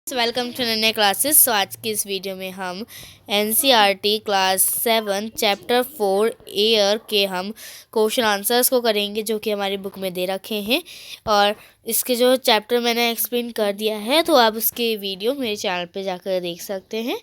Welcome to नन्हे classes. आज की इस वीडियो में हम एनसीईआरटी क्लास 7 चैप्टर 4 एयर के हम क्वेश्चन आंसर्स को करेंगे, जो कि हमारी बुक में दे रखे हैं। और इसके जो चैप्टर मैंने एक्सप्लेन कर दिया है, तो आप उसके वीडियो मेरे चैनल पे जाकर देख सकते हैं।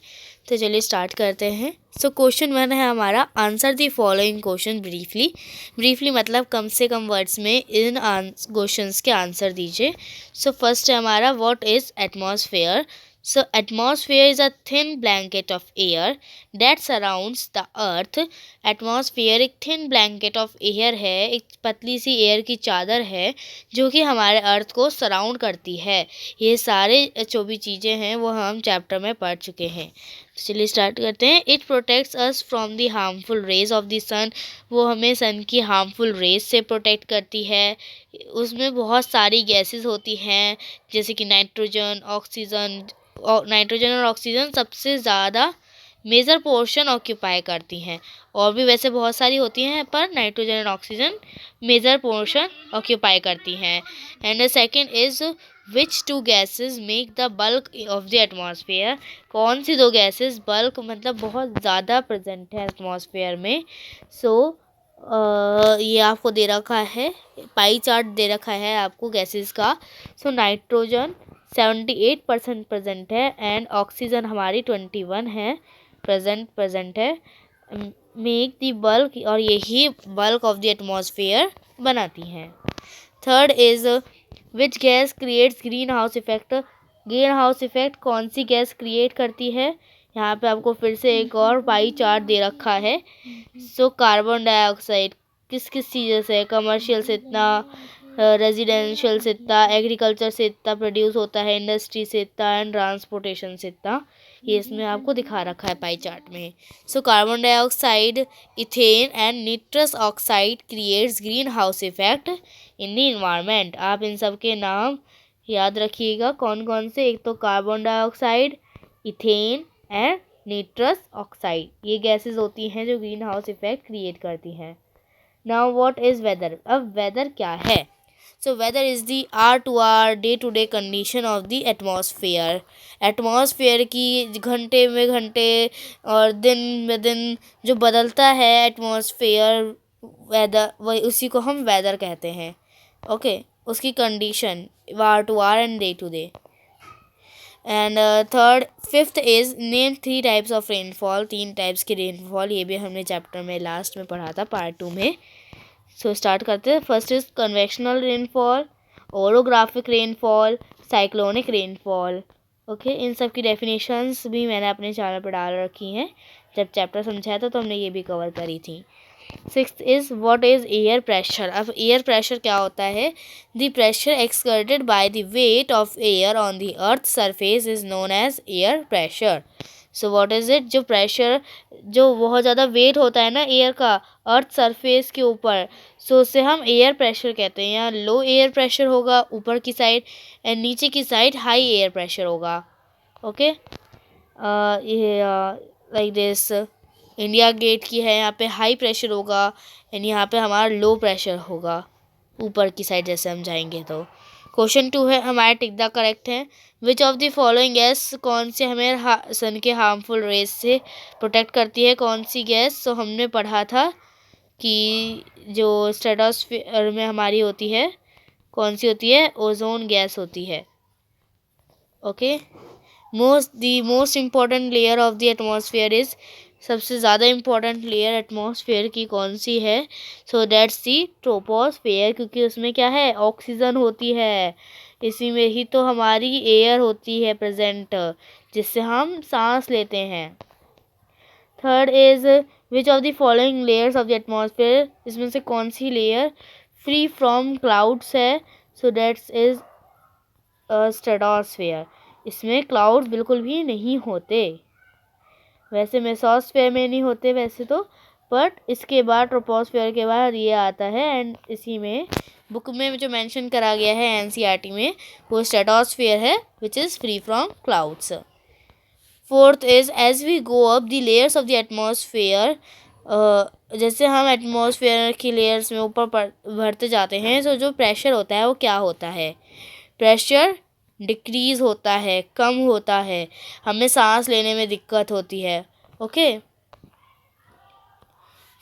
तो चलिए स्टार्ट करते हैं। सो क्वेश्चन 1 है हमारा, answer the following question briefly मतलब कम से कम वर्ड्स में इन क्वेश्चंस के आंसर दीजिए। सो फर्स्ट है हमारा, what is atmosphere. So atmosphere is a thin blanket of air that surrounds the earth. Atmosphere एक थिन ब्लैंकेट ऑफ एयर है, एक पतली सी एयर की चादर है जो कि हमारे अर्थ को सराउंड करती है। ये सारे जो भी चीज़ें हैं वो हम चैप्टर में पढ़ चुके हैं। तो चलिए स्टार्ट करते हैं। It protects us from the harmful rays of the sun. वो हमें सन की हार्मफुल रेज से प्रोटेक्ट करती है। उसमें बहुत सारी गैसेस होती हैं, जैसे कि नाइट्रोजन और ऑक्सीजन सबसे ज़्यादा मेजर पोर्शन ऑक्यूपाई करती हैं। और भी वैसे बहुत सारी होती हैं, पर नाइट्रोजन और ऑक्सीजन मेजर पोर्शन ऑक्यूपाई करती हैं। And the second is, which two gases make the bulk of the atmosphere. कौन सी दो गैसेस बल्क मतलब बहुत ज़्यादा प्रेजेंट है एटमॉस्फेयर में। ये आपको दे रखा है, पाई चार्ट दे रखा है आपको गैसेस का। सो नाइट्रोजन 78% प्रेजेंट है एंड ऑक्सीजन हमारी 21 है प्रेजेंट है। मेक द बल्क, और यही बल्क ऑफ द एटमॉस्फेयर बनाती हैं। Third is, which gas creates green house effect. Green house effect कौन सी गैस क्रिएट करती है। यहाँ पे आपको फिर से एक और पाई चार्ट दे रखा है। सो कार्बन डाइऑक्साइड किस किस चीज़ों से, कमर्शियल से इतना, रेजिडेंशियल से इतना, एग्रीकल्चर से इतना प्रोड्यूस होता है, इंडस्ट्री से इतना एंड ट्रांसपोर्टेशन से इतना। ये इसमें आपको दिखा रखा है पाई चार्ट में। So carbon dioxide, ethane and nitrous oxide creates green house effect in the environment. आप इन सब के नाम याद रखिएगा कौन कौन से। एक तो carbon dioxide, ethane and nitrous oxide, ये गैसेस होती हैं जो ग्रीन हाउस इफेक्ट क्रिएट करती हैं। Now what is weather. अब वेदर क्या है। So weather is the are to are day to day condition of the atmosphere. Atmosphere की घंटे में घंटे और दिन में दिन जो बदलता है एटमॉस्फेयर, वेदर, वही उसी को हम वेदर कहते हैं। ओके, उसकी condition are to are and day to day. And third fifth is, name 3 types of rainfall. 3 types की रेनफॉल, ये भी हमने चैप्टर में लास्ट में पढ़ा था, पार्ट 2 में। सो स्टार्ट करते हैं। First is convectional rainfall, orographic rainfall, cyclonic rainfall. Okay, इन सब की डेफिनेशंस भी मैंने अपने चैनल पर डाल रखी हैं। जब चैप्टर समझाया था तो हमने ये भी कवर करी थी। Sixth is, what is air pressure. अब एयर प्रेशर क्या होता है। The pressure exerted by the weight of air on the earth surface is known as air pressure. So what is it, जो प्रेशर, जो बहुत ज़्यादा वेट होता है ना एयर का अर्थ सरफेस के ऊपर, सो उसे हम एयर प्रेशर कहते हैं। यहाँ लो एयर प्रेशर होगा ऊपर की साइड एंड नीचे की साइड हाई एयर प्रेशर होगा। ओके, ये लाइक दिस इंडिया गेट की है, यहाँ पे हाई प्रेशर होगा एंड यहाँ पे हमारा लो प्रेशर होगा ऊपर की साइड जैसे हम जाएंगे तो। क्वेश्चन 2 है हमारे, टिक द करेक्ट है। Which of the following gas, कौन से हमें सन के हार्मफुल रेज से प्रोटेक्ट करती है, कौन सी गैस। तो हमने पढ़ा था कि जो स्ट्रेटोस्फीयर में हमारी होती है, कौन सी होती है, ओजोन गैस होती है। Okay, the most important layer of the atmosphere is, सबसे ज़्यादा इम्पॉर्टेंट लेयर एटमॉस्फेयर की कौन सी है। सो दैट्स दी ट्रोपोस्फेयर, क्योंकि उसमें क्या है, ऑक्सीजन होती है। इसी में ही तो हमारी एयर होती है प्रेजेंट, जिससे हम सांस लेते हैं। Third is, which of the following layers of the atmosphere, इसमें से कौन सी लेयर फ्री फ्रॉम क्लाउड्स है। सो दैट्स इज स्ट्रेटोस्फेयर, इसमें क्लाउड्स बिल्कुल भी नहीं होते। वैसे मेसोस्फेयर में नहीं होते वैसे तो, बट इसके बाद ट्रोपोस्फेयर के बाद ये आता है एंड इसी में बुक में जो मेंशन करा गया है एनसीईआरटी में, वो स्ट्रेटोस्फेयर है which is free from clouds. Fourth is, as we go up the layers of the atmosphere, जैसे हम एटमॉस्फेयर की लेयर्स में ऊपर बढ़ते जाते हैं, तो जो प्रेशर होता है वो क्या होता है। प्रेशर डिक्रीज़ होता है, कम होता है, हमें सांस लेने में दिक्कत होती है। ओके।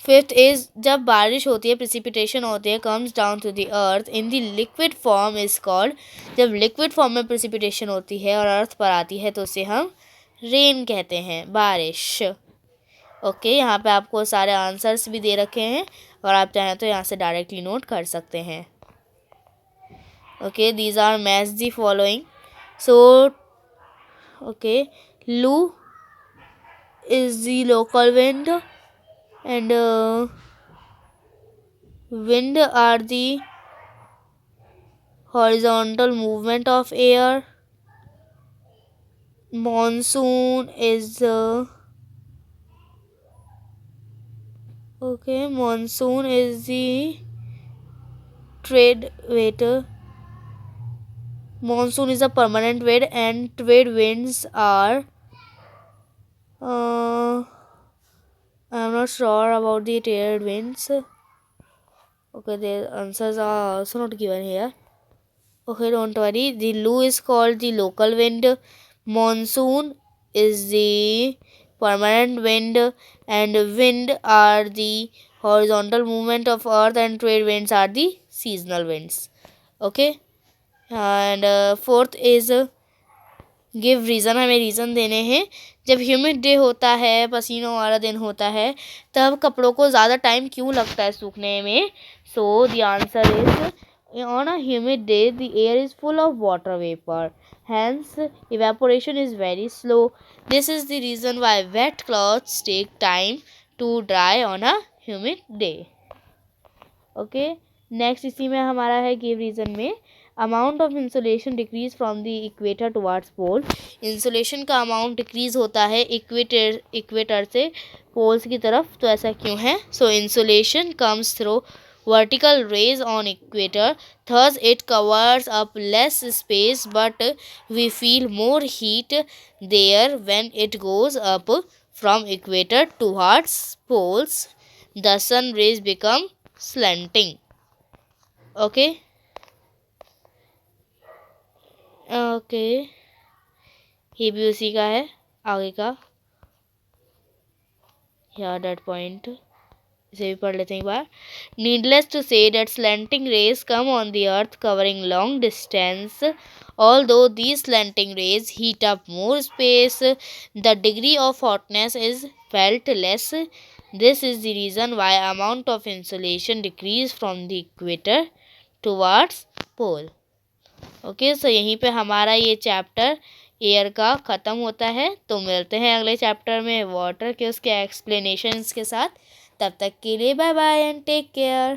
फिफ्थ इज जब बारिश होती है, प्रेसिपिटेशन होती है, comes down to the earth in the liquid form is called, जब लिक्विड फॉर्म में प्रेसिपिटेशन होती है और अर्थ पर आती है तो उसे हम रेन कहते हैं, बारिश। ओके, यहाँ पे आपको सारे आंसर्स भी दे रखे हैं और आप चाहें तो यहाँ से डायरेक्टली नोट कर सकते हैं। Okay, these are match the following. So okay, loo is the local wind and wind are the horizontal movement of air. Monsoon is monsoon is the trade waiter. Monsoon is a permanent wind and trade winds are I'm not sure about the trade winds. Okay, the answers are also not given here. Okay, don't worry. The Lu is called the local wind. Monsoon is the permanent wind, and wind are the horizontal movement of earth, and trade winds are the seasonal winds. Okay, and fourth is give reason, हमें reason देने हैं। जब humid day होता है, पसीनों वाला दिन होता है, तब कपड़ों को ज़्यादा टाइम क्यों लगता है सूखने में? So the answer is on a humid day the air is full of water vapour, hence evaporation is very slow. This is the reason why wet clothes take time to dry on a humid day. Okay, next इसी में हमारा है give reason में amount of insulation decrease from the equator towards pole. Insulation का amount decrease होता है equator से poles की तरफ, तो ऐसा क्यों है? So insulation comes through vertical rays on equator, thus it covers up less space but we feel more heat there when it goes up from equator towards poles. The sun rays become slanting. Okay. Okay, ये भी उसी का है आगे का, या date point, इसे भी पढ़ लेते हैं एक बार। Needless to say that slanting rays come on the earth covering long distance, although these slanting rays heat up more space, the degree of hotness is felt less. This is the reason why amount of insolation decrease from the equator towards pole. Okay, so यहीं पे हमारा ये chapter air का ख़त्म होता है। तो मिलते हैं अगले चैप्टर में वाटर के उसके एक्सप्लेनेशंस के साथ। तब तक के लिए bye bye and take care.